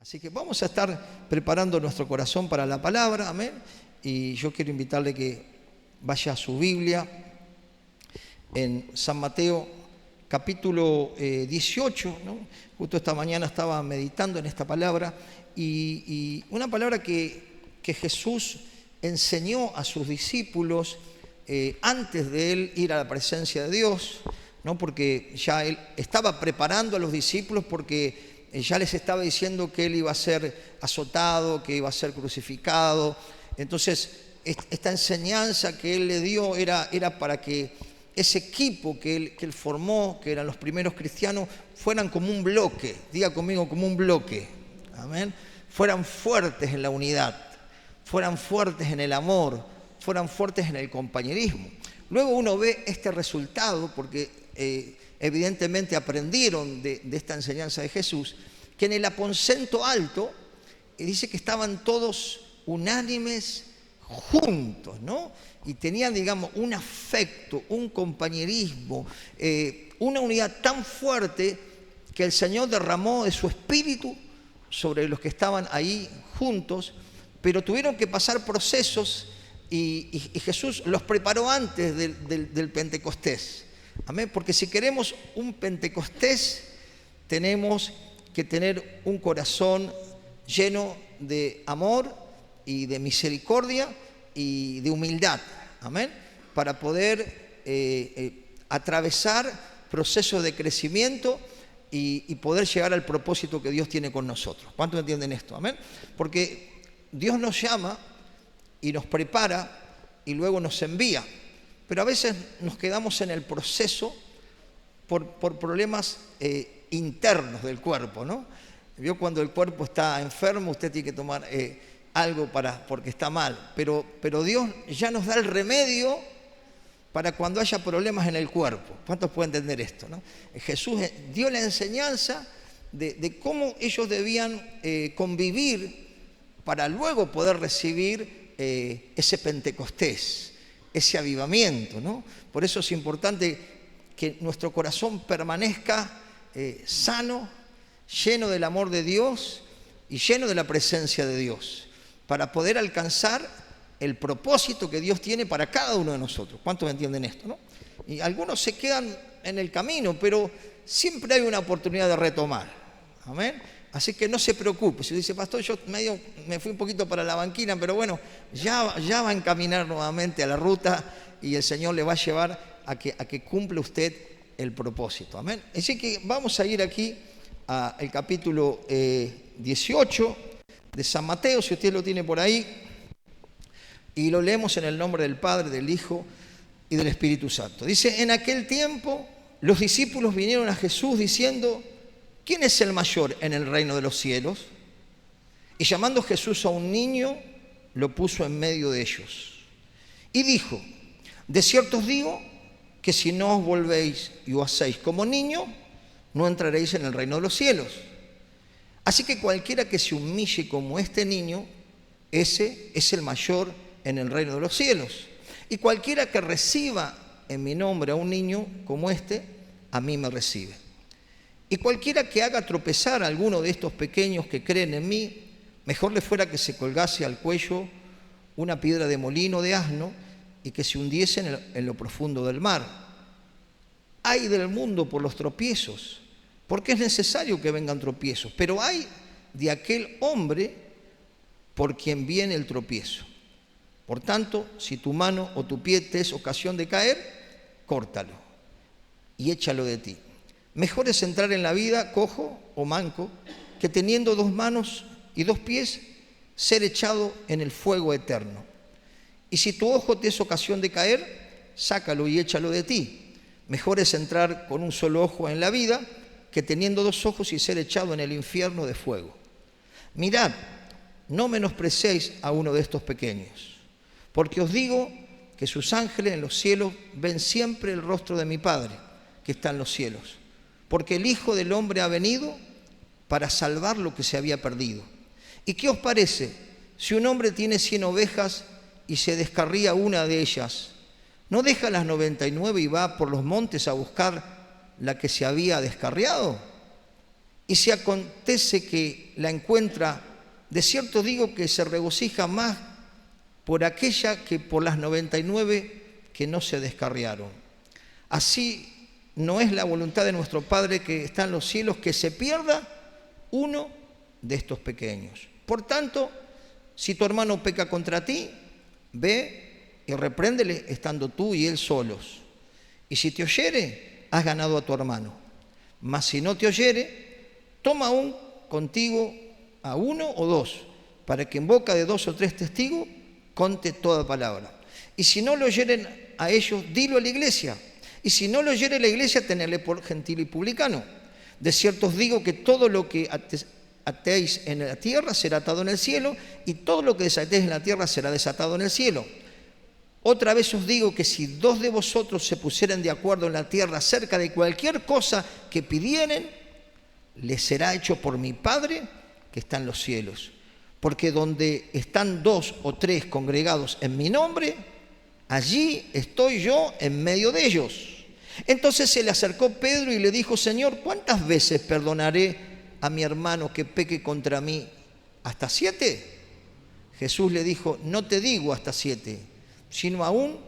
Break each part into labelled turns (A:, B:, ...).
A: Así que vamos a estar preparando nuestro corazón para la palabra, amén. Y yo quiero invitarle que vaya a su Biblia en San Mateo capítulo 18, ¿no? Justo esta mañana estaba meditando en esta palabra y una palabra que Jesús enseñó a sus discípulos antes de él ir a la presencia de Dios, ¿no? Porque ya él estaba preparando a los discípulos porque ya les estaba diciendo que él iba a ser azotado, que iba a ser crucificado. Entonces, esta enseñanza que él le dio era para que ese equipo que él formó, que eran los primeros cristianos, fueran como un bloque, diga conmigo, como un bloque, amén, fueran fuertes en la unidad, fueran fuertes en el amor, fueran fuertes en el compañerismo. Luego uno ve este resultado, porque evidentemente aprendieron de esta enseñanza de Jesús, que en el aposento alto dice que estaban todos unánimes juntos, ¿no? Y tenían, digamos, un afecto, un compañerismo, una unidad tan fuerte que el Señor derramó de su espíritu sobre los que estaban ahí juntos, pero tuvieron que pasar procesos y Jesús los preparó antes del Pentecostés. Amén, porque si queremos un Pentecostés, tenemos que tener un corazón lleno de amor y de misericordia y de humildad, amén, para poder atravesar procesos de crecimiento y poder llegar al propósito que Dios tiene con nosotros. ¿Cuántos entienden esto? Amén, porque Dios nos llama y nos prepara y luego nos envía. Pero a veces nos quedamos en el proceso por problemas internos del cuerpo, ¿no? Vio cuando el cuerpo está enfermo, usted tiene que tomar algo porque está mal. Pero Dios ya nos da el remedio para cuando haya problemas en el cuerpo. ¿Cuántos pueden entender esto, no? Jesús dio la enseñanza de cómo ellos debían convivir para luego poder recibir ese Pentecostés, ese avivamiento, ¿no? Por eso es importante que nuestro corazón permanezca sano, lleno del amor de Dios y lleno de la presencia de Dios, para poder alcanzar el propósito que Dios tiene para cada uno de nosotros. ¿Cuántos entienden esto, no? Y algunos se quedan en el camino, pero siempre hay una oportunidad de retomar. Amén. Así que no se preocupe. Si dice, pastor, yo me fui un poquito para la banquina, pero bueno, ya va a encaminar nuevamente a la ruta y el Señor le va a llevar a que cumpla usted el propósito. Amén. Así que vamos a ir aquí al capítulo 18 de San Mateo, si usted lo tiene por ahí, y lo leemos en el nombre del Padre, del Hijo y del Espíritu Santo. Dice, en aquel tiempo los discípulos vinieron a Jesús diciendo, ¿quién es el mayor en el reino de los cielos? Y llamando Jesús a un niño, lo puso en medio de ellos. Y dijo, de cierto os digo que si no os volvéis y os hacéis como niño, no entraréis en el reino de los cielos. Así que cualquiera que se humille como este niño, ese es el mayor en el reino de los cielos. Y cualquiera que reciba en mi nombre a un niño como este, a mí me recibe. Y cualquiera que haga tropezar a alguno de estos pequeños que creen en mí, mejor le fuera que se colgase al cuello una piedra de molino de asno y que se hundiese en lo profundo del mar. Ay del mundo por los tropiezos, porque es necesario que vengan tropiezos, pero ay de aquel hombre por quien viene el tropiezo. Por tanto, si tu mano o tu pie te es ocasión de caer, córtalo y échalo de ti. Mejor es entrar en la vida cojo o manco que teniendo 2 manos y 2 pies ser echado en el fuego eterno. Y si tu ojo te es ocasión de caer, sácalo y échalo de ti. Mejor es entrar con un solo ojo en la vida que teniendo 2 ojos y ser echado en el infierno de fuego. Mirad, no menospreciéis a uno de estos pequeños, porque os digo que sus ángeles en los cielos ven siempre el rostro de mi Padre que está en los cielos. Porque el Hijo del Hombre ha venido para salvar lo que se había perdido. ¿Y qué os parece? Si un hombre tiene 100 ovejas y se descarría una de ellas, ¿no deja las 99 y va por los montes a buscar la que se había descarriado? y si acontece que la encuentra, de cierto digo que se regocija más por aquella que por las 99 que no se descarriaron. Así no es la voluntad de nuestro Padre que está en los cielos que se pierda uno de estos pequeños. Por tanto, si tu hermano peca contra ti, ve y repréndele estando tú y él solos. Y si te oyere, has ganado a tu hermano. Mas si no te oyere, toma aún contigo a uno o dos, para que en boca de 2 o 3 testigos conte toda palabra. Y si no lo oyeren a ellos, dilo a la iglesia. Y si no lo oyere la iglesia, tenedle por gentil y publicano. De cierto os digo que todo lo que atéis en la tierra será atado en el cielo, y todo lo que desatéis en la tierra será desatado en el cielo. Otra vez os digo que si 2 de vosotros se pusieren de acuerdo en la tierra acerca de cualquier cosa que pidieren, les será hecho por mi Padre que está en los cielos. Porque donde están 2 o 3 congregados en mi nombre, allí estoy yo en medio de ellos. Entonces se le acercó Pedro y le dijo: Señor, ¿cuántas veces perdonaré a mi hermano que peque contra mí? ¿Hasta 7? Jesús le dijo: no te digo hasta 7, sino aún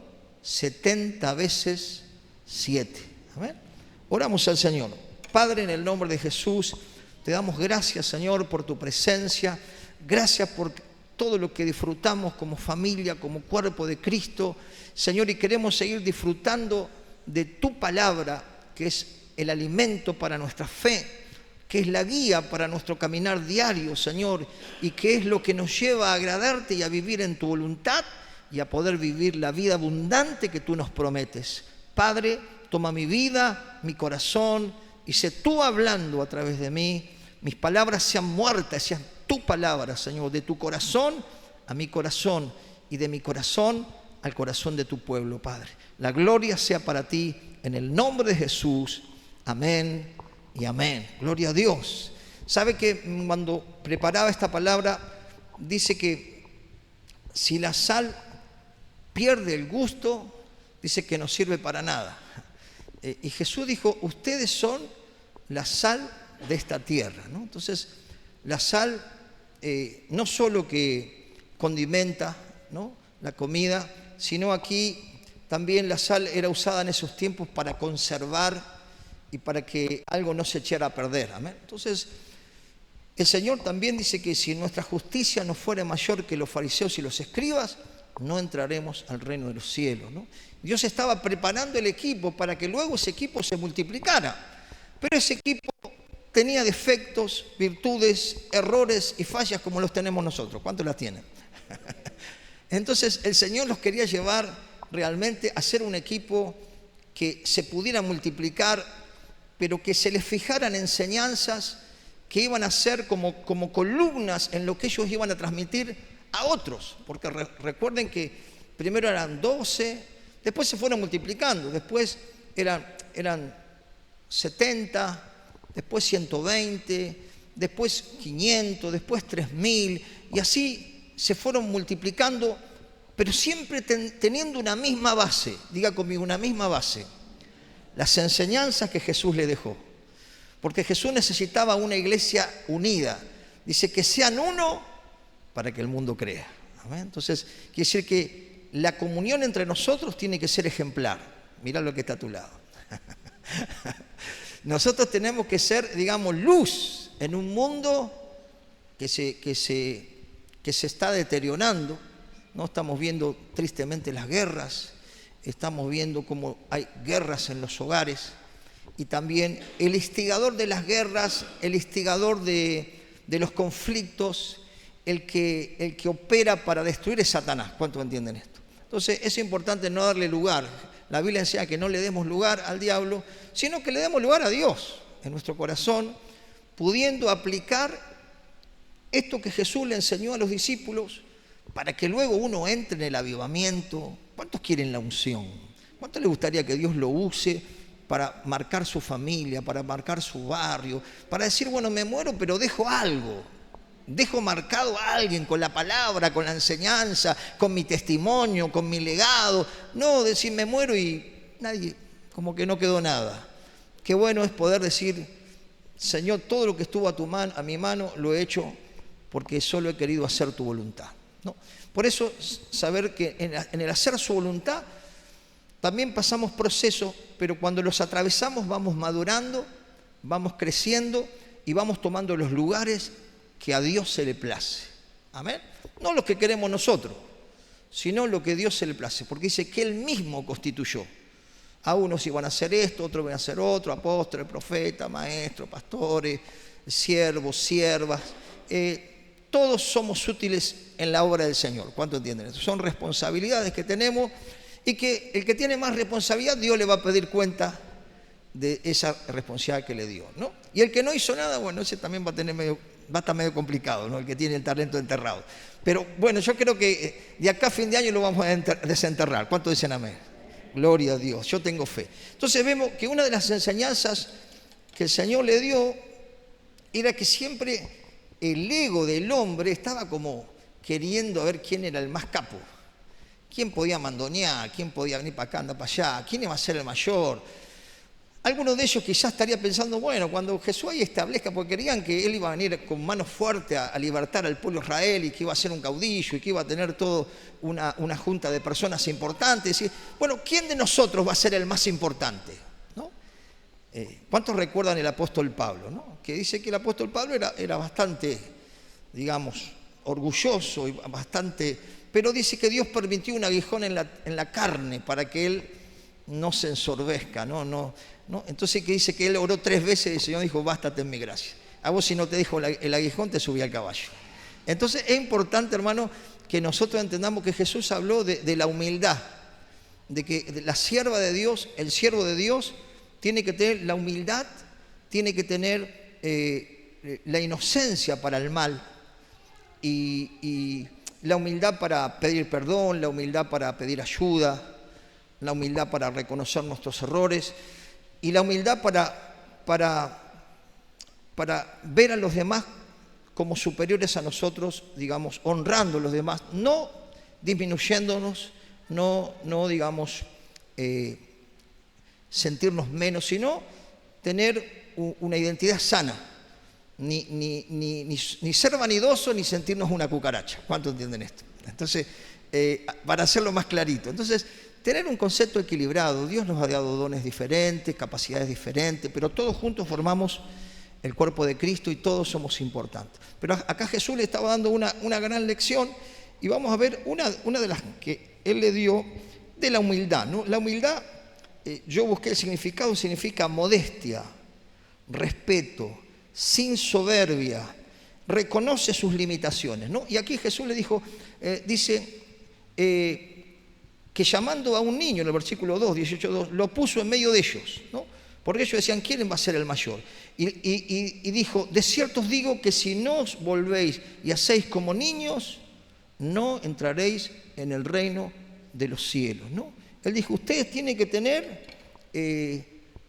A: 70 veces 7. Amén. Oramos al Señor. Padre, en el nombre de Jesús, te damos gracias, Señor, por tu presencia. Gracias por todo lo que disfrutamos como familia, como cuerpo de Cristo, Señor, y queremos seguir disfrutando de tu palabra, que es el alimento para nuestra fe, que es la guía para nuestro caminar diario, Señor, y que es lo que nos lleva a agradarte y a vivir en tu voluntad y a poder vivir la vida abundante que tú nos prometes. Padre, toma mi vida, mi corazón, y sé tú hablando a través de mí. Mis palabras sean muertas, sean tu palabra, Señor, de tu corazón a mi corazón y de mi corazón al corazón de tu pueblo, Padre. La gloria sea para ti, en el nombre de Jesús. Amén y amén. Gloria a Dios. ¿Sabe que cuando preparaba esta palabra, dice que si la sal pierde el gusto, dice que no sirve para nada? Y Jesús dijo: ustedes son la sal de esta tierra, ¿no? Entonces, la sal no solo que condimenta, ¿no?, la comida, sino aquí también la sal era usada en esos tiempos para conservar y para que algo no se echara a perder. Amén. Entonces, el Señor también dice que si nuestra justicia no fuera mayor que los fariseos y los escribas, no entraremos al reino de los cielos, ¿no? Dios estaba preparando el equipo para que luego ese equipo se multiplicara. Pero ese equipo tenía defectos, virtudes, errores y fallas como los tenemos nosotros. ¿Cuántos las tienen? Entonces el Señor los quería llevar realmente a ser un equipo que se pudiera multiplicar, pero que se les fijaran enseñanzas que iban a ser como columnas en lo que ellos iban a transmitir a otros. Porque recuerden que primero eran 12, después se fueron multiplicando, después eran 70, después 120, después 500, después 3000, y así se fueron multiplicando, pero siempre teniendo una misma base. Diga conmigo, una misma base: las enseñanzas que Jesús le dejó. Porque Jesús necesitaba una iglesia unida. Dice que sean uno para que el mundo crea. ¿Amén? Entonces, quiere decir que la comunión entre nosotros tiene que ser ejemplar. Mira lo que está a tu lado. Nosotros tenemos que ser, digamos, luz en un mundo que se está deteriorando, ¿no? Estamos viendo tristemente las guerras, estamos viendo cómo hay guerras en los hogares, y también el instigador de las guerras, el instigador de los conflictos, el que opera para destruir es Satanás. ¿Cuántos entienden esto? Entonces es importante no darle lugar. La Biblia enseña que no le demos lugar al diablo, sino que le demos lugar a Dios en nuestro corazón, pudiendo aplicar esto que Jesús le enseñó a los discípulos para que luego uno entre en el avivamiento. ¿Cuántos quieren la unción? ¿Cuántos les gustaría que Dios lo use para marcar su familia, para marcar su barrio, para decir, bueno, me muero, pero dejo algo? Dejo marcado a alguien con la palabra, con la enseñanza, con mi testimonio, con mi legado. No decir me muero y nadie, como que no quedó nada. Qué bueno es poder decir, Señor, todo lo que estuvo a mi mano lo he hecho porque solo he querido hacer tu voluntad, ¿no? Por eso, saber que en el hacer su voluntad también pasamos procesos, pero cuando los atravesamos vamos madurando, vamos creciendo y vamos tomando los lugares que a Dios se le place. Amén. No los que queremos nosotros, sino lo que Dios se le place, porque dice que Él mismo constituyó. A unos iban a hacer esto, otros iban a hacer otro, apóstoles, profetas, maestros, pastores, siervos, siervas. Todos somos útiles en la obra del Señor. ¿Cuánto entienden eso? Son responsabilidades que tenemos y que el que tiene más responsabilidad, Dios le va a pedir cuenta de esa responsabilidad que le dio, ¿no? Y el que no hizo nada, bueno, ese también va a estar medio complicado, ¿no? El que tiene el talento enterrado. Pero bueno, yo creo que de acá a fin de año lo vamos a desenterrar. ¿Cuánto dicen amén? Gloria a Dios, yo tengo fe. Entonces vemos que una de las enseñanzas que el Señor le dio era que siempre el ego del hombre estaba como queriendo ver quién era el más capo, quién podía mandonear, quién podía venir para acá, andar para allá, quién iba a ser el mayor. Algunos de ellos quizás estaría pensando, bueno, cuando Jesús ahí establezca, porque querían que Él iba a venir con mano fuerte a libertar al pueblo de Israel y que iba a ser un caudillo y que iba a tener toda una junta de personas importantes. Y, bueno, ¿quién de nosotros va a ser el más importante? ¿No? ¿Cuántos recuerdan el apóstol Pablo? ¿No? Que dice que el apóstol Pablo era bastante, digamos, orgulloso y bastante, pero dice que Dios permitió un aguijón en la carne para que él no se ensorbezca, ¿no? Entonces que dice que él oró 3 veces y el Señor dijo, bástate en mi gracia. A vos si no te dijo el aguijón te subí al caballo. Entonces es importante, hermano, que nosotros entendamos que Jesús habló de la humildad, de que la sierva de Dios, el siervo de Dios, tiene que tener la humildad, tiene que tener la inocencia para el mal y la humildad para pedir perdón, la humildad para pedir ayuda, la humildad para reconocer nuestros errores y la humildad para ver a los demás como superiores a nosotros, digamos, honrando a los demás, no disminuyéndonos, no digamos, sentirnos menos, sino tener una identidad sana, ni ser vanidoso ni sentirnos una cucaracha. ¿Cuántos entienden esto? Entonces, para hacerlo más clarito, entonces, tener un concepto equilibrado. Dios nos ha dado dones diferentes, capacidades diferentes, pero todos juntos formamos el cuerpo de Cristo y todos somos importantes. Pero acá Jesús le estaba dando una gran lección y vamos a ver una de las que Él le dio de la humildad, ¿no? La humildad, yo busqué el significado, significa modestia, respeto, sin soberbia, reconoce sus limitaciones, ¿no? Y aquí Jesús le dijo, que llamando a un niño, en el versículo 2, 18:2, lo puso en medio de ellos, ¿no? Porque ellos decían, ¿quién va a ser el mayor? Y dijo, de cierto os digo que si no os volvéis y hacéis como niños, no entraréis en el reino de los cielos, ¿no? Él dijo, ustedes tienen que tener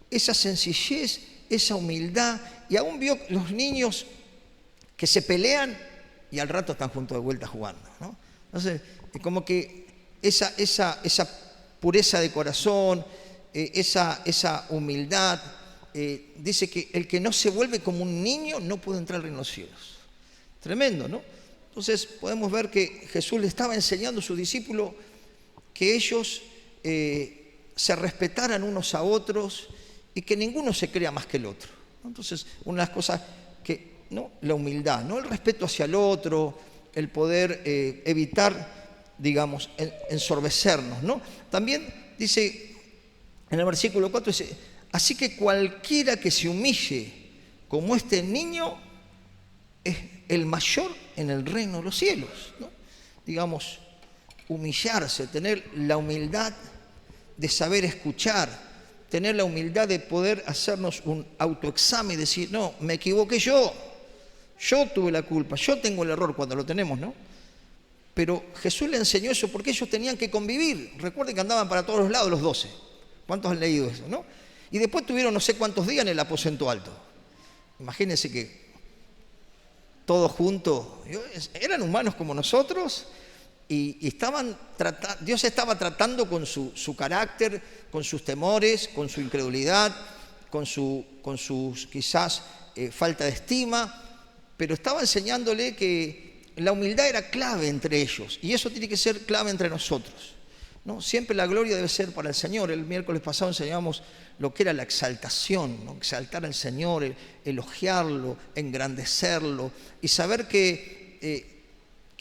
A: esa sencillez, esa humildad, y aún vio los niños que se pelean y al rato están juntos de vuelta jugando, ¿no? Entonces, como que esa pureza de corazón, esa humildad, dice que el que no se vuelve como un niño no puede entrar al reino de los cielos. Tremendo, ¿no? Entonces podemos ver que Jesús le estaba enseñando a sus discípulos que ellos se respetaran unos a otros y que ninguno se crea más que el otro. Entonces, una de las cosas que, ¿no? La humildad, ¿no? El respeto hacia el otro, el poder evitar, digamos, ensorbecernos, ¿no? También dice en el versículo 4, dice, así que cualquiera que se humille como este niño es el mayor en el reino de los cielos, ¿no? Digamos, humillarse, tener la humildad de saber escuchar, tener la humildad de poder hacernos un autoexamen y decir, no, me equivoqué yo tuve la culpa, yo tengo el error cuando lo tenemos, ¿no? Pero Jesús le enseñó eso porque ellos tenían que convivir. Recuerden que andaban para todos los lados los 12. ¿Cuántos han leído eso, no? Y después tuvieron no sé cuántos días en el aposento alto. Imagínense que todos juntos, eran humanos como nosotros y Dios estaba tratando con su carácter, con sus temores, con su incredulidad, con sus quizás falta de estima, pero estaba enseñándole que la humildad era clave entre ellos, y eso tiene que ser clave entre nosotros, ¿no? Siempre la gloria debe ser para el Señor. El miércoles pasado enseñábamos lo que era la exaltación, ¿no? Exaltar al Señor, elogiarlo, engrandecerlo, y saber que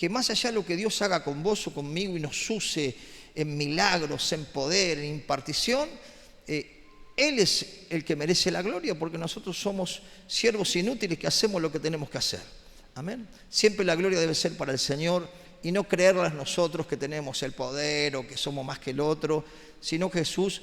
A: más allá de lo que Dios haga con vos o conmigo y nos use en milagros, en poder, en impartición, Él es el que merece la gloria, porque nosotros somos siervos inútiles que hacemos lo que tenemos que hacer. Amén. Siempre la gloria debe ser para el Señor y no creerlas nosotros que tenemos el poder o que somos más que el otro, sino que Jesús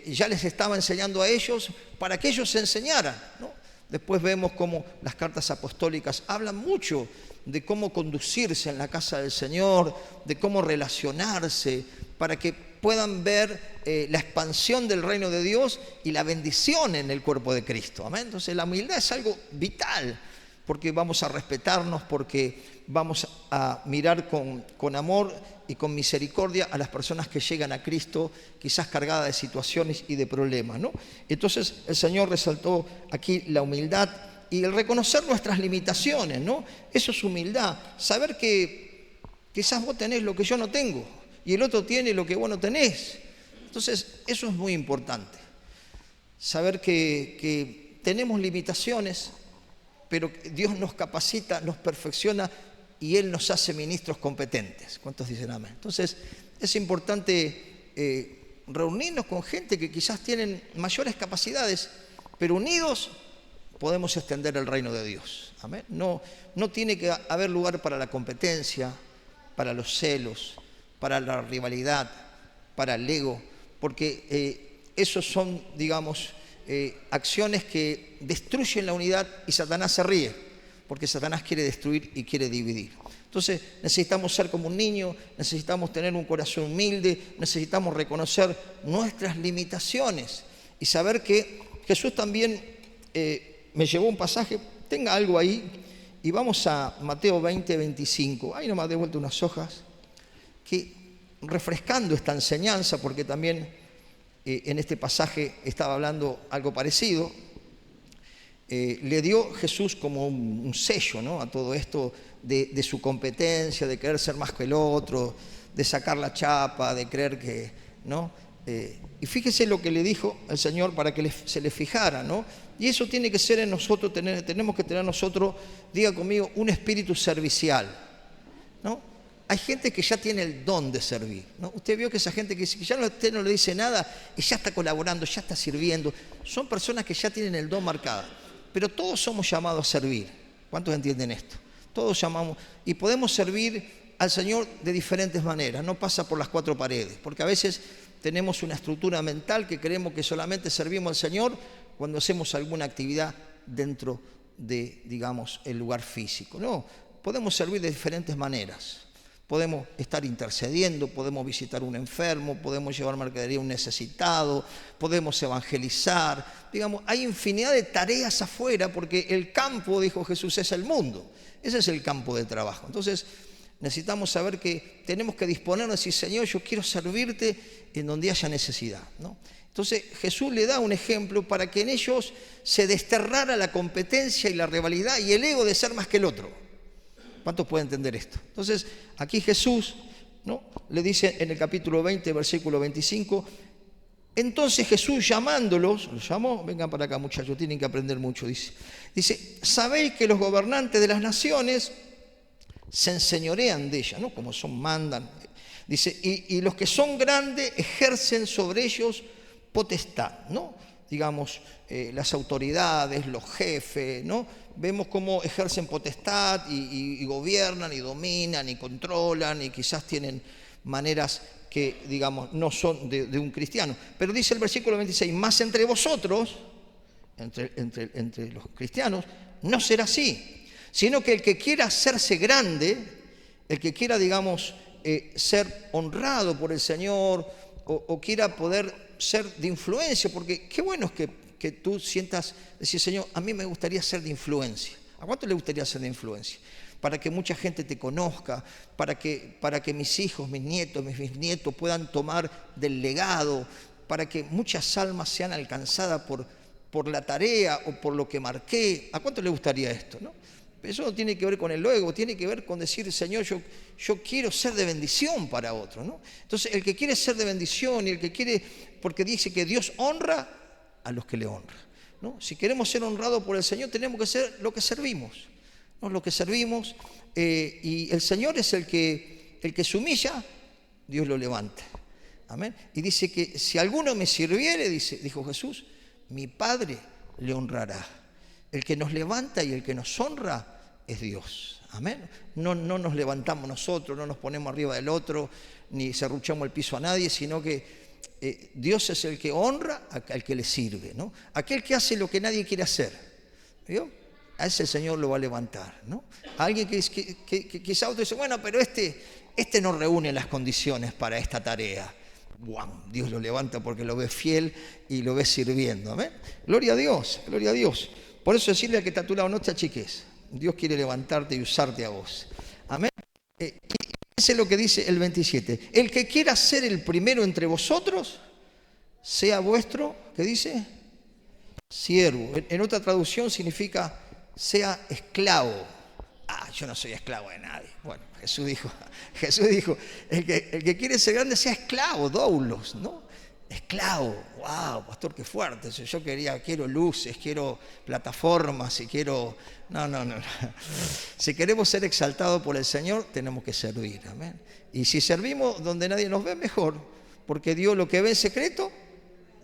A: ya les estaba enseñando a ellos para que ellos se enseñaran, ¿no? Después vemos cómo las cartas apostólicas hablan mucho de cómo conducirse en la casa del Señor, de cómo relacionarse, para que puedan ver la expansión del reino de Dios y la bendición en el cuerpo de Cristo. Amén. Entonces la humildad es algo vital, porque vamos a respetarnos, porque vamos a mirar con amor y con misericordia a las personas que llegan a Cristo, quizás cargadas de situaciones y de problemas, ¿no? Entonces el Señor resaltó aquí la humildad y el reconocer nuestras limitaciones, ¿no? Eso es humildad, saber que quizás vos tenés lo que yo no tengo y el otro tiene lo que vos no tenés. Entonces eso es muy importante, saber que tenemos limitaciones, pero Dios nos capacita, nos perfecciona y Él nos hace ministros competentes. ¿Cuántos dicen amén? Entonces es importante reunirnos con gente que quizás tienen mayores capacidades, pero unidos podemos extender el reino de Dios. Amén. No tiene que haber lugar para la competencia, para los celos, para la rivalidad, para el ego, porque esos son, digamos, acciones que destruyen la unidad y Satanás se ríe, porque Satanás quiere destruir y quiere dividir. Entonces necesitamos ser como un niño, necesitamos tener un corazón humilde, necesitamos reconocer nuestras limitaciones y saber que Jesús también me llevó un pasaje, tenga algo ahí, y vamos a Mateo 20, 25. Ahí nomás de vuelta unas hojas, que refrescando esta enseñanza, porque también en este pasaje estaba hablando algo parecido, le dio Jesús como un sello, ¿no?, a todo esto de su competencia, de querer ser más que el otro, de sacar la chapa, de creer que, ¿no? Y fíjese lo que le dijo el Señor para que se le fijara, ¿no? Y eso tiene que ser en nosotros, tenemos que tener nosotros, diga conmigo, un espíritu servicial, ¿no? Hay gente que ya tiene el don de servir, ¿no? Usted vio que esa gente que ya usted no le dice nada y ya está colaborando, ya está sirviendo. Son personas que ya tienen el don marcado. Pero todos somos llamados a servir. ¿Cuántos entienden esto? Todos llamamos y podemos servir al Señor de diferentes maneras. No pasa por las cuatro paredes, porque a veces tenemos una estructura mental que creemos que solamente servimos al Señor cuando hacemos alguna actividad dentro de, digamos, el lugar físico. No, podemos servir de diferentes maneras. Podemos estar intercediendo, podemos visitar a un enfermo, podemos llevar mercadería a un necesitado, podemos evangelizar. Digamos, hay infinidad de tareas afuera, porque el campo, dijo Jesús, es el mundo. Ese es el campo de trabajo. Entonces necesitamos saber que tenemos que disponernos y decir, Señor, yo quiero servirte en donde haya necesidad, ¿no? Entonces Jesús le da un ejemplo para que en ellos se desterrara la competencia y la rivalidad y el ego de ser más que el otro. ¿Cuántos pueden entender esto? Entonces, aquí Jesús, ¿no?, le dice en el capítulo 20, versículo 25, entonces Jesús llamándolos, los llamó, vengan para acá muchachos, tienen que aprender mucho, dice, sabéis que los gobernantes de las naciones se enseñorean de ellas, ¿no?, como son, mandan. Dice, y los que son grandes ejercen sobre ellos potestad, ¿no? Digamos, las autoridades, los jefes, ¿no? Vemos cómo ejercen potestad y gobiernan y dominan y controlan y quizás tienen maneras que, digamos, no son de un cristiano. Pero dice el versículo 26, más entre vosotros, entre los cristianos, no será así, sino que el que quiera hacerse grande, el que quiera, digamos, ser honrado por el Señor o quiera poder ser de influencia, porque qué bueno es que tú sientas, decir, Señor, a mí me gustaría ser de influencia. ¿A cuánto le gustaría ser de influencia? Para que mucha gente te conozca, para que mis hijos, mis nietos, mis bisnietos puedan tomar del legado, para que muchas almas sean alcanzadas por la tarea o por lo que marqué. ¿A cuánto le gustaría esto, no? Eso no tiene que ver con el ego, tiene que ver con decir, Señor, yo quiero ser de bendición para otro, ¿no? Entonces, el que quiere ser de bendición y el que quiere, porque dice que Dios honra a los que le honran, ¿no? Si queremos ser honrados por el Señor, tenemos que ser lo que servimos, ¿no? Lo que servimos, y el Señor es el que se humilla, Dios lo levanta. Amén. Y dice que si alguno me sirviere, dijo Jesús, mi Padre le honrará. El que nos levanta y el que nos honra es Dios. Amén. No nos levantamos nosotros, no nos ponemos arriba del otro, ni serruchamos el piso a nadie, sino que Dios es el que honra al que le sirve, ¿no? Aquel que hace lo que nadie quiere hacer, ¿vio? A ese el Señor lo va a levantar, ¿no? A alguien que quizá otro dice, bueno, pero este no reúne las condiciones para esta tarea. ¡Buam! Dios lo levanta porque lo ve fiel y lo ve sirviendo. Amén. Gloria a Dios, gloria a Dios. Por eso decirle al que está a tu lado, no te achiques. Dios quiere levantarte y usarte a vos. Amén. Y ese es lo que dice el 27. El que quiera ser el primero entre vosotros, sea vuestro, ¿qué dice? Siervo. En otra traducción significa, sea esclavo. Yo no soy esclavo de nadie. Bueno, Jesús dijo, el que quiere ser grande sea esclavo, doulos, ¿no? Esclavo. Wow, pastor, qué fuerte. Yo quiero luces, quiero plataformas y quiero... No. Si queremos ser exaltados por el Señor, tenemos que servir. Amén. Y si servimos donde nadie nos ve, mejor. Porque Dios lo que ve en secreto,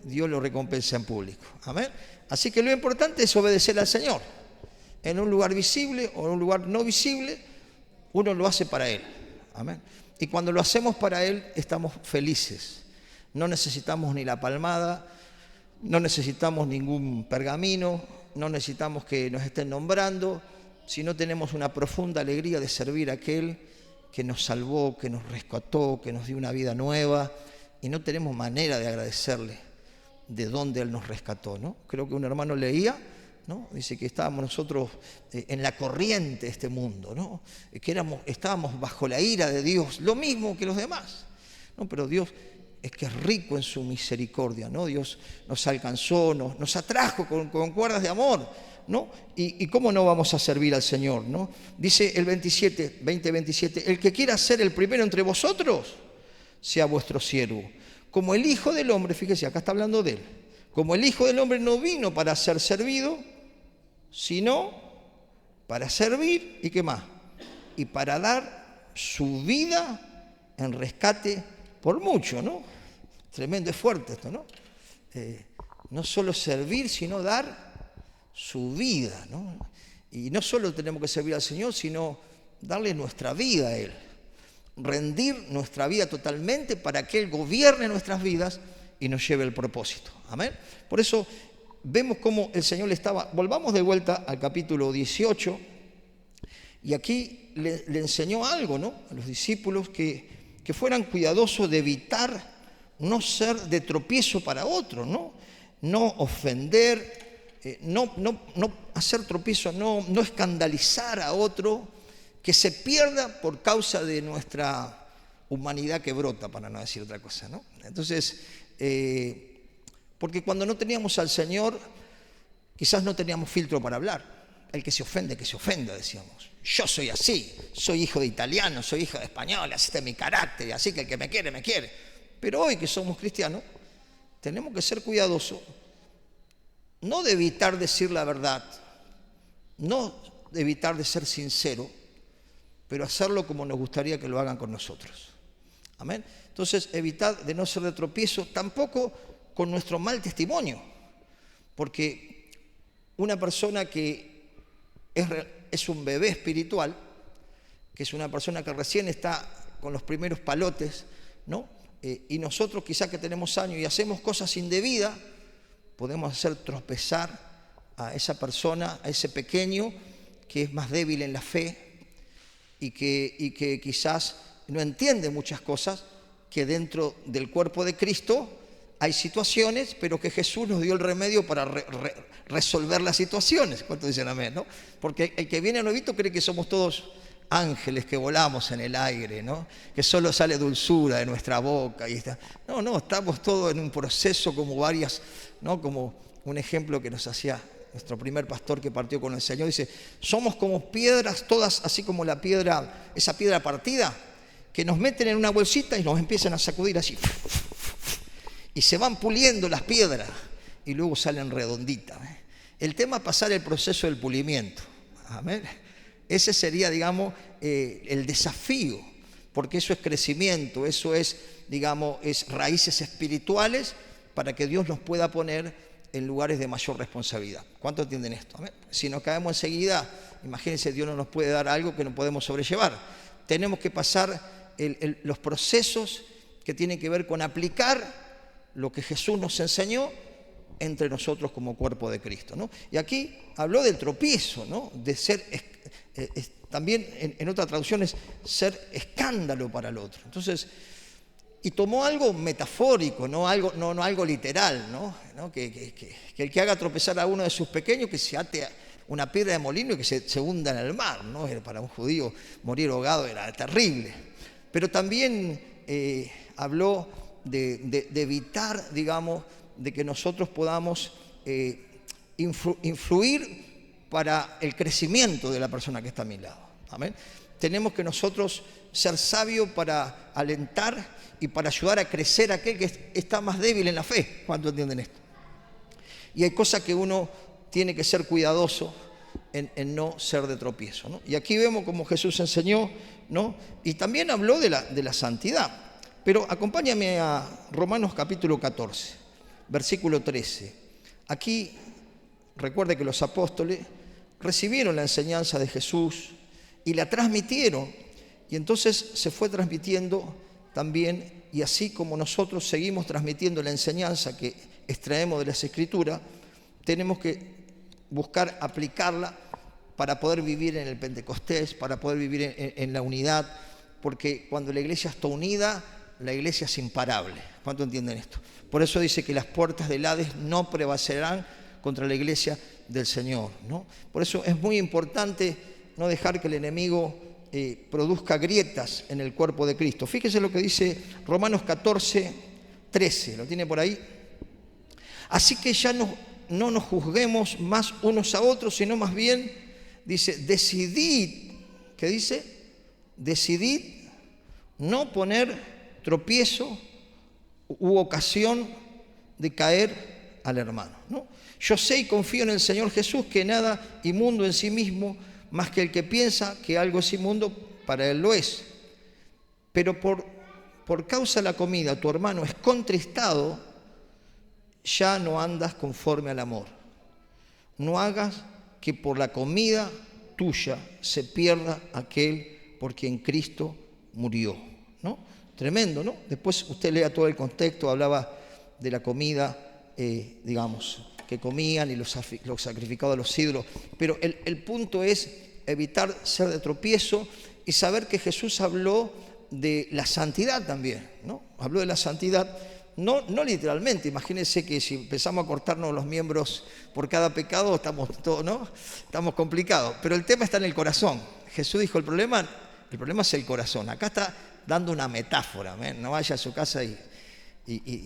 A: Dios lo recompensa en público. Amén. Así que lo importante es obedecer al Señor. En un lugar visible o en un lugar no visible, uno lo hace para Él. Amén. Y cuando lo hacemos para Él, estamos felices. No necesitamos ni la palmada, no necesitamos ningún pergamino, no necesitamos que nos estén nombrando, sino tenemos una profunda alegría de servir a aquel que nos salvó, que nos rescató, que nos dio una vida nueva, y no tenemos manera de agradecerle de dónde Él nos rescató, ¿no? Creo que un hermano leía, ¿no? Dice que estábamos nosotros en la corriente de este mundo, ¿no? Que estábamos bajo la ira de Dios, lo mismo que los demás, ¿no? Pero Dios es que es rico en su misericordia, ¿no? Dios nos alcanzó, nos atrajo con cuerdas de amor, ¿no? Y cómo no vamos a servir al Señor, ¿no? Dice el 20:27, el que quiera ser el primero entre vosotros, sea vuestro siervo. Como el Hijo del Hombre, fíjese, acá está hablando de Él, como el Hijo del Hombre no vino para ser servido, sino para servir, ¿y qué más? Y para dar su vida en rescate por mucho, ¿no? Tremendo, es fuerte esto, ¿no? No solo servir, sino dar su vida, ¿no? Y no solo tenemos que servir al Señor, sino darle nuestra vida a Él. Rendir nuestra vida totalmente para que Él gobierne nuestras vidas y nos lleve el propósito. Amén. Por eso vemos cómo el Señor le estaba... Volvamos de vuelta al capítulo 18 y aquí le enseñó algo, ¿no? A los discípulos que fueran cuidadosos de evitar no ser de tropiezo para otros, ¿no? No ofender, no hacer tropiezo, no escandalizar a otro, que se pierda por causa de nuestra humanidad que brota, para no decir otra cosa, ¿no? Entonces, porque cuando no teníamos al Señor, quizás no teníamos filtro para hablar. El que se ofenda, decíamos. Yo soy así, soy hijo de italiano, soy hijo de español, así es mi carácter, así que el que me quiere, me quiere. Pero hoy que somos cristianos, tenemos que ser cuidadosos, no de evitar decir la verdad, no de evitar de ser sincero, pero hacerlo como nos gustaría que lo hagan con nosotros. Amén. Entonces, evitar de no ser de tropiezo, tampoco con nuestro mal testimonio, porque una persona que es un bebé espiritual, que es una persona que recién está con los primeros palotes, ¿no? Y nosotros quizás que tenemos años y hacemos cosas indebidas, podemos hacer tropezar a esa persona, a ese pequeño que es más débil en la fe y que quizás no entiende muchas cosas, que dentro del cuerpo de Cristo hay situaciones, pero que Jesús nos dio el remedio para resolver las situaciones. ¿Cuántos dicen amén, no? Porque el que viene nuevito cree que somos todos ángeles que volamos en el aire, ¿no? Que solo sale dulzura de nuestra boca. No, estamos todos en un proceso como varias, ¿no? Como un ejemplo que nos hacía nuestro primer pastor que partió con el Señor. Dice, somos como piedras todas, así como la piedra, esa piedra partida, que nos meten en una bolsita y nos empiezan a sacudir así. Y se van puliendo las piedras y luego salen redonditas. El tema es pasar el proceso del pulimiento. Amén. Ese sería, digamos, el desafío, porque eso es crecimiento, eso es, digamos, es raíces espirituales para que Dios nos pueda poner en lugares de mayor responsabilidad. ¿Cuántos entienden esto? Amén. Si nos caemos enseguida, imagínense, Dios no nos puede dar algo que no podemos sobrellevar. Tenemos que pasar los procesos que tienen que ver con aplicar lo que Jesús nos enseñó entre nosotros como cuerpo de Cristo, ¿no? Y aquí habló del tropiezo, ¿no? De ser, también en otras traducciones, ser escándalo para el otro. Entonces, y tomó algo metafórico, no algo literal, ¿no? Que el que haga tropezar a uno de sus pequeños, que se ate a una piedra de molino y que se hunda en el mar, ¿no? Para un judío morir ahogado era terrible. Pero también habló de evitar, digamos, de que nosotros podamos influir para el crecimiento de la persona que está a mi lado. Amén. Tenemos que nosotros ser sabios para alentar y para ayudar a crecer a aquel que está más débil en la fe. ¿Cuántos entienden esto? Y hay cosas que uno tiene que ser cuidadoso en no ser de tropiezo, ¿no? Y aquí vemos como Jesús enseñó, ¿no? Y también habló de la santidad. Pero acompáñame a Romanos capítulo 14, versículo 13. Aquí, recuerde que los apóstoles recibieron la enseñanza de Jesús y la transmitieron. Y entonces se fue transmitiendo también, y así como nosotros seguimos transmitiendo la enseñanza que extraemos de las Escrituras, tenemos que buscar aplicarla para poder vivir en el Pentecostés, para poder vivir en la unidad, porque cuando la iglesia está unida, la iglesia es imparable. ¿Cuánto entienden esto? Por eso dice que las puertas del Hades no prevalecerán contra la iglesia del Señor, ¿no? Por eso es muy importante no dejar que el enemigo produzca grietas en el cuerpo de Cristo. Fíjese lo que dice Romanos 14, 13. ¿Lo tiene por ahí? Así que ya no nos juzguemos más unos a otros, sino más bien, dice, decidid, ¿qué dice? Decidid no poner tropiezo u ocasión de caer al hermano, ¿no? Yo sé y confío en el Señor Jesús que nada inmundo en sí mismo, más que el que piensa que algo es inmundo, para él lo es. Pero por causa de la comida tu hermano es contristado, ya no andas conforme al amor. No hagas que por la comida tuya se pierda aquel por quien Cristo murió, ¿no? Tremendo, ¿no? Después usted lea todo el contexto, hablaba de la comida, digamos, que comían y los sacrificados a los ídolos. Pero el punto es evitar ser de tropiezo y saber que Jesús habló de la santidad también, ¿no? Habló de la santidad, no literalmente. Imagínense que si empezamos a cortarnos los miembros por cada pecado, estamos todos, ¿no? Estamos complicados. Pero el tema está en el corazón. Jesús dijo, el problema es el corazón. Acá está dando una metáfora, ¿eh? No vaya a su casa y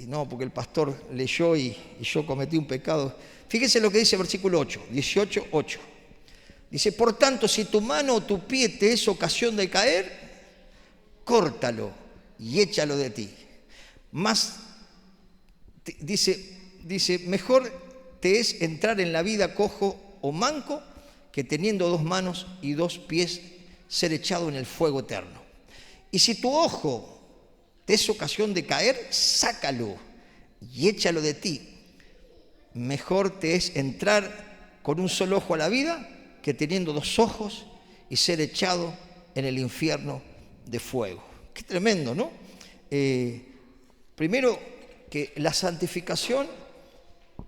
A: no, porque el pastor leyó y yo cometí un pecado. Fíjese lo que dice el versículo 8, 18, 8. Dice, por tanto, si tu mano o tu pie te es ocasión de caer, córtalo y échalo de ti. Más, dice, mejor te es entrar en la vida cojo o manco que teniendo 2 manos y 2 pies ser echado en el fuego eterno. Y si tu ojo te es ocasión de caer, sácalo y échalo de ti. Mejor te es entrar con un solo ojo a la vida que teniendo 2 ojos y ser echado en el infierno de fuego. Qué tremendo, ¿no? Primero, que la santificación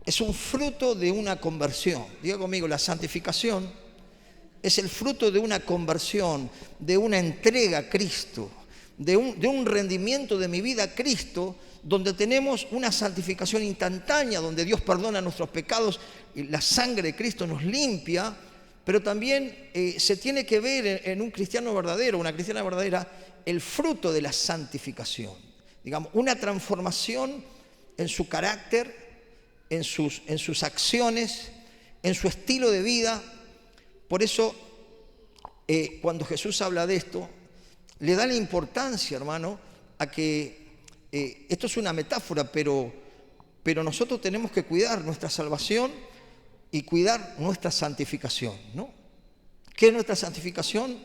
A: es un fruto de una conversión. Diga conmigo, la santificación es el fruto de una conversión, de una entrega a Cristo, de un rendimiento de mi vida a Cristo, donde tenemos una santificación instantánea, donde Dios perdona nuestros pecados y la sangre de Cristo nos limpia, pero también se tiene que ver en un cristiano verdadero, una cristiana verdadera, el fruto de la santificación. Digamos, una transformación en su carácter, en sus acciones, en su estilo de vida. Por eso, cuando Jesús habla de esto, le da la importancia, hermano, a que esto es una metáfora, pero nosotros tenemos que cuidar nuestra salvación y cuidar nuestra santificación, ¿no? ¿Qué es nuestra santificación?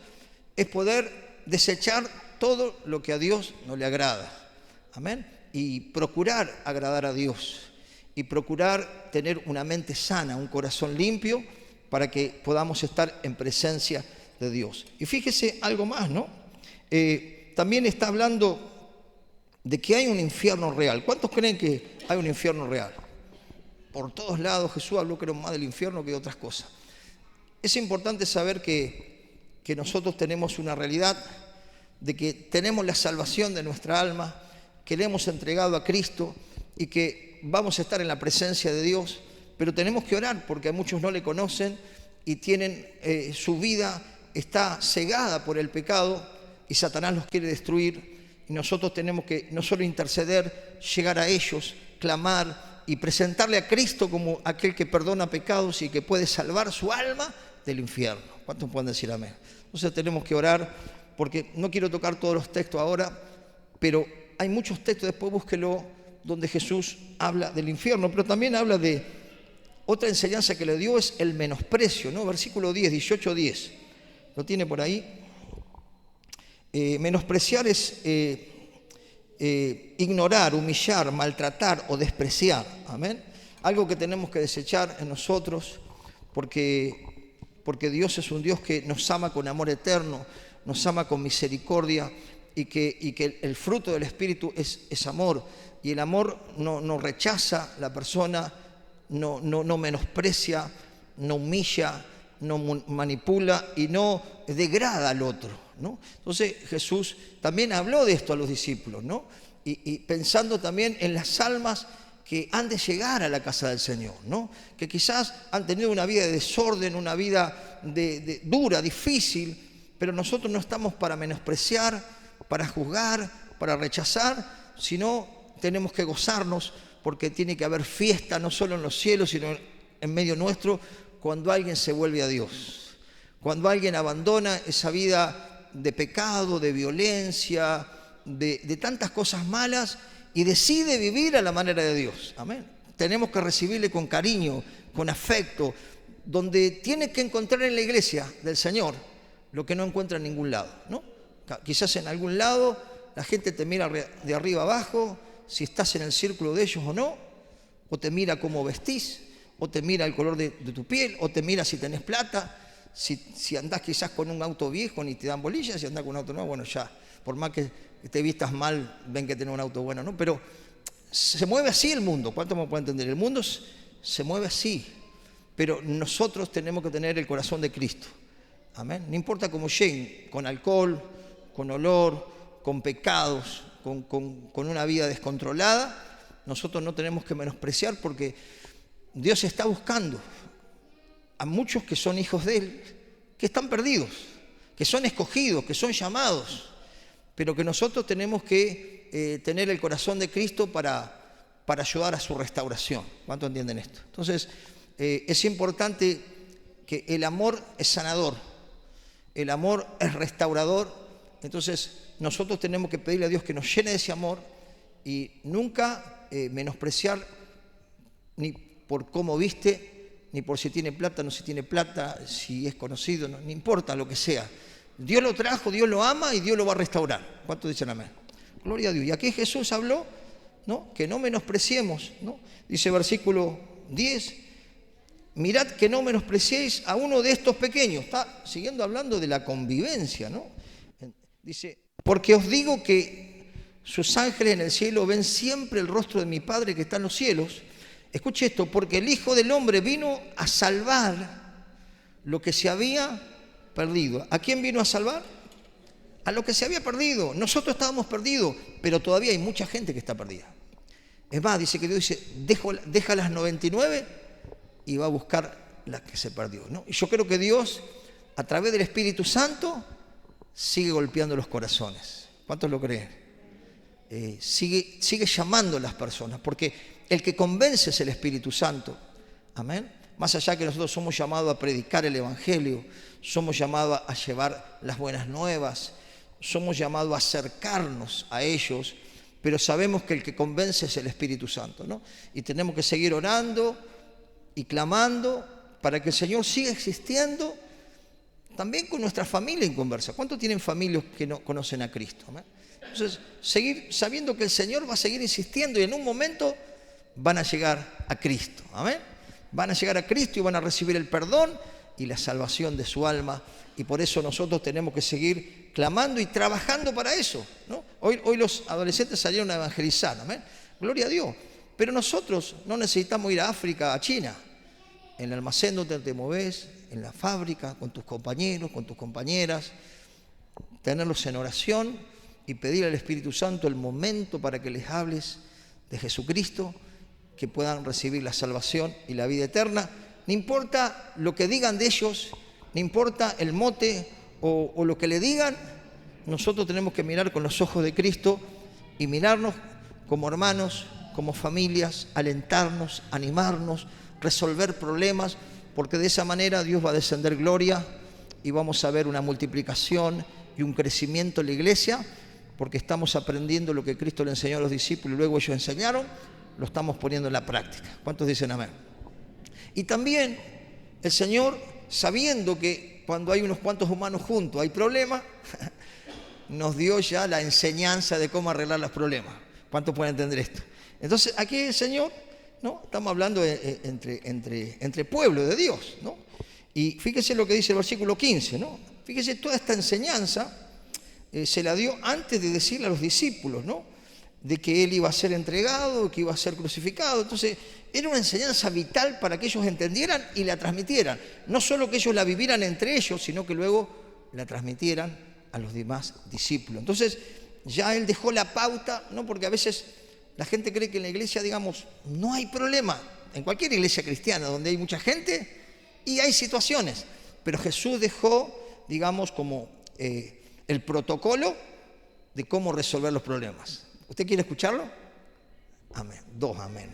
A: Es poder desechar todo lo que a Dios no le agrada. Amén. Y procurar agradar a Dios. Y procurar tener una mente sana, un corazón limpio, para que podamos estar en presencia de Dios. Y fíjese algo más, ¿no? También está hablando de que hay un infierno real. ¿Cuántos creen que hay un infierno real? Por todos lados Jesús habló, creo, más del infierno que de otras cosas. Es importante saber que nosotros tenemos una realidad de que tenemos la salvación de nuestra alma, que le hemos entregado a Cristo y que vamos a estar en la presencia de Dios, pero tenemos que orar porque a muchos no le conocen y tienen su vida está cegada por el pecado y Satanás los quiere destruir, y nosotros tenemos que no solo interceder, llegar a ellos, clamar y presentarle a Cristo como aquel que perdona pecados y que puede salvar su alma del infierno. ¿Cuántos pueden decir amén? Entonces tenemos que orar, porque no quiero tocar todos los textos ahora, pero hay muchos textos, después búsquelo, donde Jesús habla del infierno, pero también habla de otra enseñanza que le dio, es el menosprecio, ¿no? Versículo 10, 18-10. ¿Lo tiene por ahí? Menospreciar es ignorar, humillar, maltratar o despreciar. Amén. Algo que tenemos que desechar en nosotros, porque Dios es un Dios que nos ama con amor eterno, nos ama con misericordia, y que el fruto del Espíritu es amor. Y el amor no rechaza la persona, no menosprecia, no humilla, no manipula y no degrada al otro, ¿no? Entonces Jesús también habló de esto a los discípulos, ¿no? Y pensando también en las almas que han de llegar a la casa del Señor, ¿no? Que quizás han tenido una vida de desorden, una vida dura, difícil, pero nosotros no estamos para menospreciar, para juzgar, para rechazar, sino tenemos que gozarnos, porque tiene que haber fiesta no solo en los cielos, sino en medio nuestro, cuando alguien se vuelve a Dios, cuando alguien abandona esa vida de pecado, de violencia, de tantas cosas malas, y decide vivir a la manera de Dios. Amén. Tenemos que recibirle con cariño, con afecto, donde tiene que encontrar en la iglesia del Señor lo que no encuentra en ningún lado, ¿no? Quizás en algún lado la gente te mira de arriba abajo, si estás en el círculo de ellos o no, o te mira cómo vestís, o te mira el color de tu piel, o te mira si tenés plata, si andás quizás con un auto viejo ni te dan bolillas, si andás con un auto nuevo, bueno, ya, por más que te vistas mal, ven que tenés un auto bueno, ¿no? Pero se mueve así el mundo. ¿Cuánto me puede entender? El mundo se mueve así, pero nosotros tenemos que tener el corazón de Cristo. Amén. No importa cómo lleguen, con alcohol, con olor, con pecados, con una vida descontrolada, nosotros no tenemos que menospreciar, porque Dios está buscando a muchos que son hijos de Él, que están perdidos, que son escogidos, que son llamados, pero que nosotros tenemos que tener el corazón de Cristo para ayudar a su restauración. ¿Cuánto entienden esto? Entonces, es importante que el amor es sanador, el amor es restaurador. Entonces, nosotros tenemos que pedirle a Dios que nos llene de ese amor y nunca menospreciar ni por cómo viste, ni por si tiene plata, no si tiene plata, si es conocido, no importa lo que sea. Dios lo trajo, Dios lo ama y Dios lo va a restaurar. ¿Cuántos dicen amén? Gloria a Dios. Y aquí Jesús habló, ¿no?, que no menospreciemos, ¿no? Dice versículo 10, mirad que no menospreciéis a uno de estos pequeños. Está siguiendo hablando de la convivencia, ¿no? Dice, porque os digo que sus ángeles en el cielo ven siempre el rostro de mi Padre que está en los cielos. Escuche esto, porque el Hijo del Hombre vino a salvar lo que se había perdido. ¿A quién vino a salvar? A lo que se había perdido. Nosotros estábamos perdidos, pero todavía hay mucha gente que está perdida. Es más, dice que Dios dice, deja las 99 y va a buscar la que se perdió, ¿no? Y yo creo que Dios, a través del Espíritu Santo, sigue golpeando los corazones. ¿Cuántos lo creen? Sigue llamando a las personas, porque El que convence es el Espíritu Santo. Amén. Más allá que nosotros somos llamados a predicar el Evangelio, somos llamados a llevar las buenas nuevas, somos llamados a acercarnos a ellos, pero sabemos que el que convence es el Espíritu Santo, ¿no? Y tenemos que seguir orando y clamando para que el Señor siga existiendo también con nuestra familia inconversa. ¿Cuántos tienen familias que no conocen a Cristo? ¿Amén? Entonces, seguir sabiendo que el Señor va a seguir insistiendo y en un momento van a llegar a Cristo. Amén. Van a llegar a Cristo y van a recibir el perdón y la salvación de su alma. Y por eso nosotros tenemos que seguir clamando y trabajando para eso, ¿no? Hoy los adolescentes salieron a evangelizar. Amén. Gloria a Dios. Pero nosotros no necesitamos ir a África, a China. En el almacén donde te moves, en la fábrica, con tus compañeros, con tus compañeras, tenerlos en oración y pedir al Espíritu Santo el momento para que les hables de Jesucristo, que puedan recibir la salvación y la vida eterna. No importa lo que digan de ellos, no importa el mote o lo que le digan, nosotros tenemos que mirar con los ojos de Cristo y mirarnos como hermanos, como familias, alentarnos, animarnos, resolver problemas, porque de esa manera Dios va a descender gloria y vamos a ver una multiplicación y un crecimiento en la iglesia, porque estamos aprendiendo lo que Cristo le enseñó a los discípulos y luego ellos enseñaron, lo estamos poniendo en la práctica. ¿Cuántos dicen amén? Y también el Señor, sabiendo que cuando hay unos cuantos humanos juntos hay problemas, nos dio ya la enseñanza de cómo arreglar los problemas. ¿Cuántos pueden entender esto? Entonces aquí el Señor, ¿no? Estamos hablando entre pueblo de Dios, ¿no? Y fíjese lo que dice el versículo 15, ¿no? Fíjese, toda esta enseñanza se la dio antes de decirle a los discípulos, ¿no? De que Él iba a ser entregado, que iba a ser crucificado. Entonces, era una enseñanza vital para que ellos entendieran y la transmitieran. No solo que ellos la vivieran entre ellos, sino que luego la transmitieran a los demás discípulos. Entonces, ya Él dejó la pauta, ¿no? Porque a veces la gente cree que en la iglesia, digamos, no hay problema. En cualquier iglesia cristiana donde hay mucha gente y hay situaciones. Pero Jesús dejó, digamos, como el protocolo de cómo resolver los problemas. ¿Usted quiere escucharlo? Amén. Dos amén.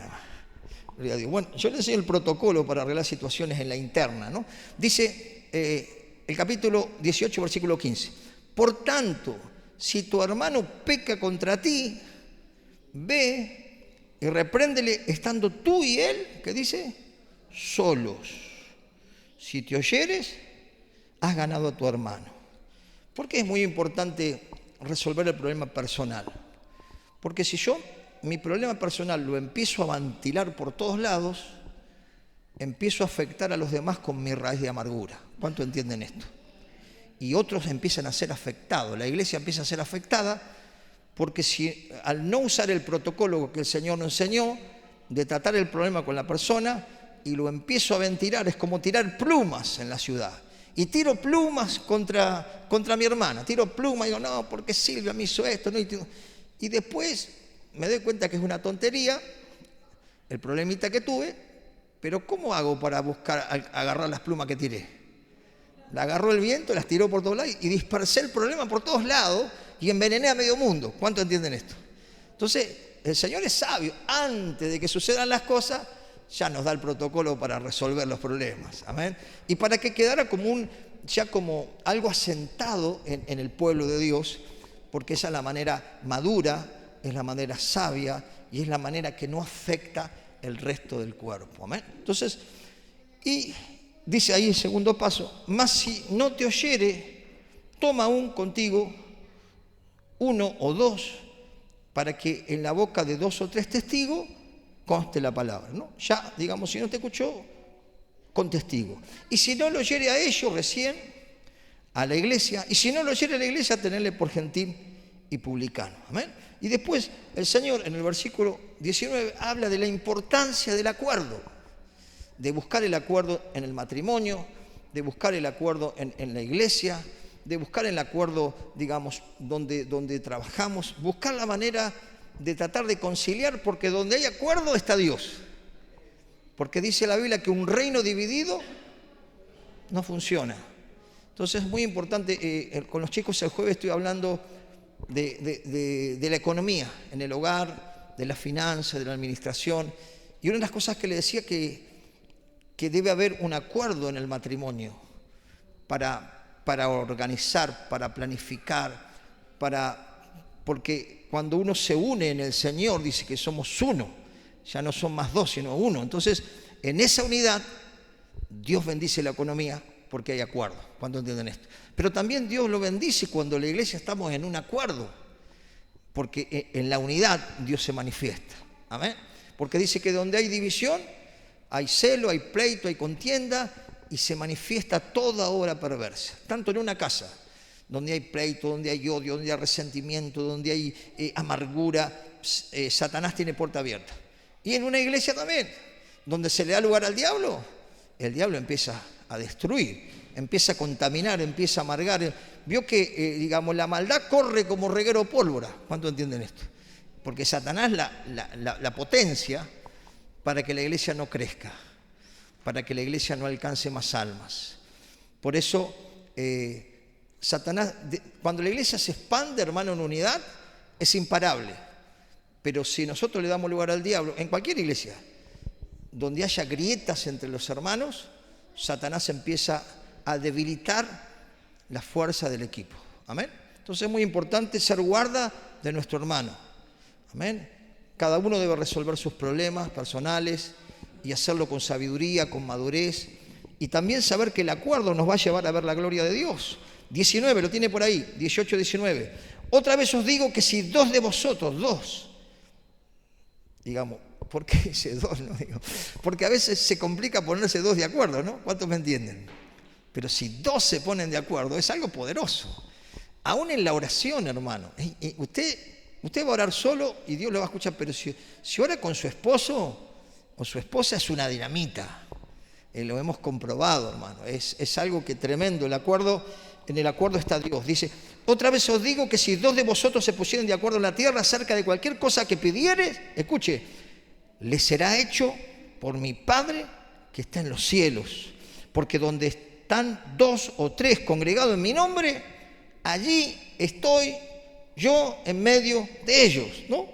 A: Gloria a Dios. Bueno, yo le enseño el protocolo para arreglar situaciones en la interna, ¿no? Dice el capítulo 18, versículo 15. Por tanto, si tu hermano peca contra ti, ve y repréndele estando tú y él, ¿qué dice? Solos. Si te oyeres, has ganado a tu hermano. ¿Por qué es muy importante resolver el problema personal? Porque si yo mi problema personal lo empiezo a ventilar por todos lados, empiezo a afectar a los demás con mi raíz de amargura. ¿Cuánto entienden esto? Y otros empiezan a ser afectados, la iglesia empieza a ser afectada, porque si al no usar el protocolo que el Señor nos enseñó, de tratar el problema con la persona, y lo empiezo a ventilar, es como tirar plumas en la ciudad. Y tiro plumas contra mi hermana, tiro plumas y digo, no, porque Silvia me hizo esto, ¿no? Y después me doy cuenta que es una tontería, el problemita que tuve, pero ¿cómo hago para buscar agarrar las plumas que tiré? La agarró el viento, las tiró por todos lados y dispersé el problema por todos lados y envenené a medio mundo. ¿Cuánto entienden esto? Entonces, el Señor es sabio. Antes de que sucedan las cosas, ya nos da el protocolo para resolver los problemas. Amén. Y para que quedara ya como algo asentado en el pueblo de Dios, porque esa es la manera madura, es la manera sabia y es la manera que no afecta el resto del cuerpo. Amén. Entonces, y dice ahí el segundo paso, mas si no te oyere, toma aún contigo uno o dos, para que en la boca de dos o tres testigos conste la palabra, ¿no? Ya, digamos, si no te escuchó, con testigo. Y si no lo oyere a ellos recién, a la iglesia, y si no lo oyere a la iglesia, tenerle por gentil y publicano. Amén. Y después el Señor en el versículo 19 habla de la importancia del acuerdo, de buscar el acuerdo en el matrimonio, de buscar el acuerdo en la iglesia, de buscar el acuerdo, digamos, donde trabajamos, buscar la manera de tratar de conciliar, porque donde hay acuerdo está Dios. Porque dice la Biblia que un reino dividido no funciona. Entonces es muy importante, con los chicos el jueves estoy hablando de la economía en el hogar, de la finanza, de la administración. Y una de las cosas que le decía que debe haber un acuerdo en el matrimonio para organizar, para planificar, porque cuando uno se une en el Señor, dice que somos uno, ya no son más dos, sino uno. Entonces, en esa unidad, Dios bendice la economía porque hay acuerdo. ¿Cuánto entienden esto? Pero también Dios lo bendice cuando la iglesia estamos en un acuerdo, porque en la unidad Dios se manifiesta. Amén. Porque dice que donde hay división, hay celo, hay pleito, hay contienda, y se manifiesta toda obra perversa. Tanto en una casa, donde hay pleito, donde hay odio, donde hay resentimiento, donde hay amargura, Satanás tiene puerta abierta. Y en una iglesia también, donde se le da lugar al diablo, el diablo empieza a destruir, empieza a contaminar, empieza a amargar. Vio que, digamos, la maldad corre como reguero de pólvora. ¿Cuánto entienden esto? Porque Satanás la potencia para que la iglesia no crezca, para que la iglesia no alcance más almas. Por eso, Satanás, cuando la iglesia se expande, hermano, en unidad, es imparable. Pero si nosotros le damos lugar al diablo, en cualquier iglesia, donde haya grietas entre los hermanos, Satanás empieza a debilitar la fuerza del equipo. Amén. Entonces es muy importante ser guarda de nuestro hermano. Amén. Cada uno debe resolver sus problemas personales y hacerlo con sabiduría, con madurez, y también saber que el acuerdo nos va a llevar a ver la gloria de Dios. 19, lo tiene por ahí, 18, 19. Otra vez os digo que si dos de vosotros, dos, digamos, ¿por qué dice dos? No digo, porque a veces se complica ponerse dos de acuerdo, ¿no? ¿Cuántos me entienden? Pero si dos se ponen de acuerdo, es algo poderoso. Aún en la oración, hermano. Usted va a orar solo y Dios lo va a escuchar, pero si ora con su esposo o su esposa, es una dinamita. Lo hemos comprobado, hermano. Es algo que tremendo. En el acuerdo está Dios. Dice, otra vez os digo que si dos de vosotros se pusieren de acuerdo en la tierra acerca de cualquier cosa que pidieres, escuche, les será hecho por mi Padre que está en los cielos. Porque donde están dos o tres congregados en mi nombre, allí estoy yo en medio de ellos, ¿no?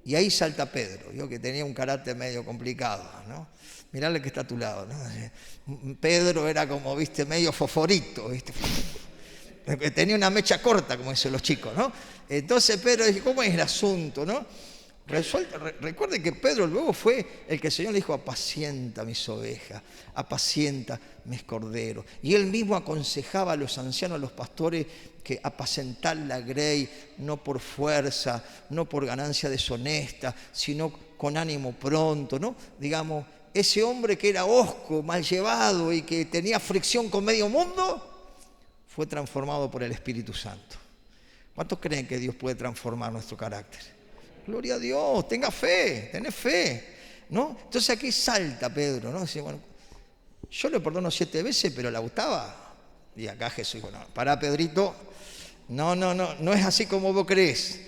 A: Y ahí salta Pedro, yo que tenía un carácter medio complicado, ¿no? Mirá el que está a tu lado, ¿no? Pedro era como, viste, medio fosforito, viste, tenía una mecha corta, como dicen los chicos, ¿no? Entonces Pedro dice, ¿cómo es el asunto, no? Recuerde que Pedro luego fue el que el Señor le dijo, apacienta mis ovejas, apacienta mis corderos. Y él mismo aconsejaba a los ancianos, a los pastores, que apacentar la grey, no por fuerza, no por ganancia deshonesta, sino con ánimo pronto, ¿no? Digamos, ese hombre que era hosco, mal llevado y que tenía fricción con medio mundo, fue transformado por el Espíritu Santo. ¿Cuántos creen que Dios puede transformar nuestro carácter? Gloria a Dios, tenga fe, tenés fe, ¿no? Entonces aquí salta Pedro, ¿no? Dice, bueno, yo le perdono 7 veces, pero la gustaba. Y acá Jesús dijo, no, pará, Pedrito, no es así como vos crees.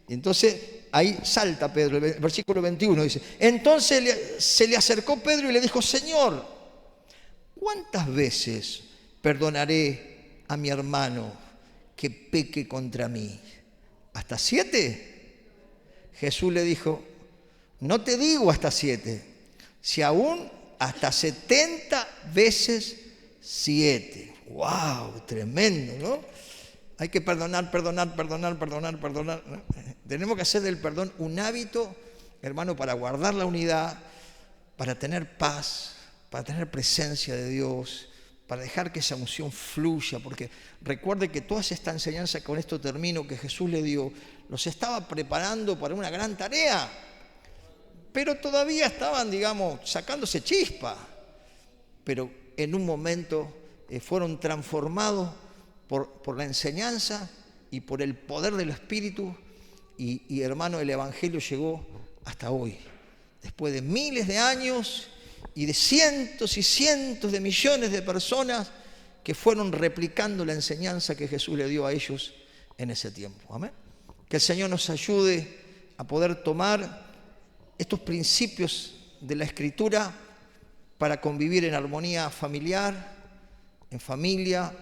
A: Y entonces ahí salta Pedro, el versículo 21 dice, entonces se le acercó Pedro y le dijo, Señor, ¿cuántas veces perdonaré a mi hermano que peque contra mí? ¿Hasta 7? Jesús le dijo, no te digo hasta 7, si aún hasta 70 veces 7. ¡Wow! Tremendo, ¿no? Hay que perdonar. ¿No? Tenemos que hacer del perdón un hábito, hermano, para guardar la unidad, para tener paz, para tener presencia de Dios, para dejar que esa unción fluya, porque recuerde que toda esta enseñanza, con esto termino, que Jesús le dio, los estaba preparando para una gran tarea, pero todavía estaban, digamos, sacándose chispa, pero en un momento fueron transformados por la enseñanza y por el poder del Espíritu, y hermano, el Evangelio llegó hasta hoy, después de miles de años y de cientos y cientos de millones de personas que fueron replicando la enseñanza que Jesús le dio a ellos en ese tiempo. Amén. Que el Señor nos ayude a poder tomar estos principios de la Escritura para convivir en armonía familiar, en familia,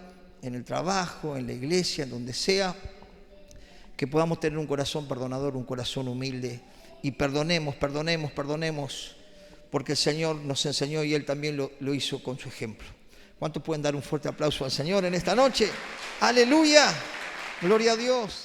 A: en el trabajo, en la iglesia, en donde sea, que podamos tener un corazón perdonador, un corazón humilde y perdonemos, porque el Señor nos enseñó y Él también lo hizo con su ejemplo. ¿Cuántos pueden dar un fuerte aplauso al Señor en esta noche? ¡Aleluya! ¡Gloria a Dios!